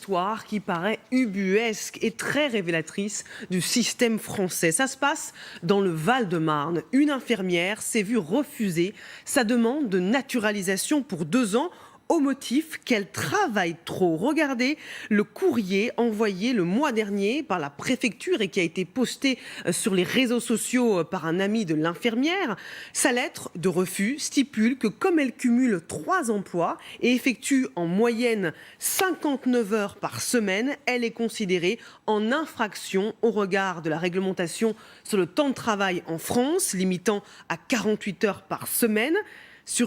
histoire qui paraît ubuesque et très révélatrice du système français. Ça se passe dans le Val-de-Marne. Une infirmière s'est vue refuser sa demande de naturalisation pour 2 ans au motif qu'elle travaille trop. Regardez le courrier envoyé le mois dernier par la préfecture et qui a été posté sur les réseaux sociaux par un ami de l'infirmière. Sa lettre de refus stipule que comme elle cumule 3 emplois et effectue en moyenne 59 heures par semaine, elle est considérée en infraction au regard de la réglementation sur le temps de travail en France, limitant à 48 heures par semaine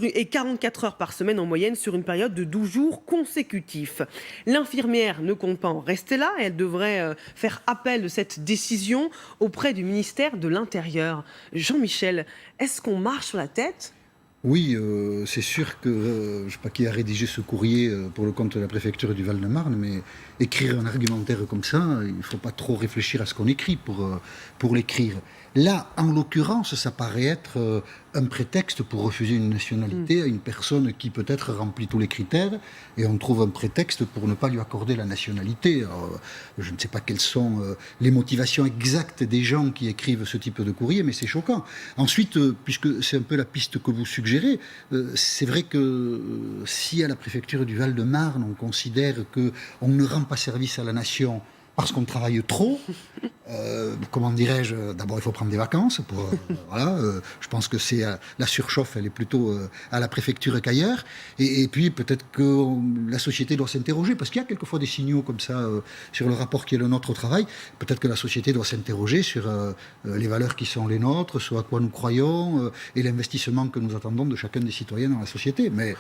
et 44 heures par semaine en moyenne sur une période de 12 jours consécutifs. L'infirmière ne compte pas en rester là. Elle devrait faire appel de cette décision auprès du ministère de l'Intérieur. Jean-Michel, est-ce qu'on marche sur la tête ? Oui, c'est sûr que, je ne sais pas qui a rédigé ce courrier pour le compte de la préfecture du Val-de-Marne, mais écrire un argumentaire comme ça, il ne faut pas trop réfléchir à ce qu'on écrit pour l'écrire. Là, en l'occurrence, ça paraît être un prétexte pour refuser une nationalité à une personne qui peut-être remplit tous les critères, et on trouve un prétexte pour ne pas lui accorder la nationalité. Alors, je ne sais pas quelles sont les motivations exactes des gens qui écrivent ce type de courrier, mais c'est choquant. Ensuite, puisque c'est un peu la piste que vous suggérez, c'est vrai que si à la préfecture du Val-de-Marne, on considère qu'on ne rend pas service à la nation parce qu'on travaille trop, comment dirais-je, d'abord il faut prendre des vacances. Voilà, je pense que c'est la surchauffe, elle est plutôt à la préfecture qu'ailleurs. Et puis peut-être que la société doit s'interroger, parce qu'il y a quelquefois des signaux comme ça sur le rapport qui est le nôtre au travail. Peut-être que la société doit s'interroger sur les valeurs qui sont les nôtres, ce à quoi nous croyons, et l'investissement que nous attendons de chacun des citoyens dans la société. Mais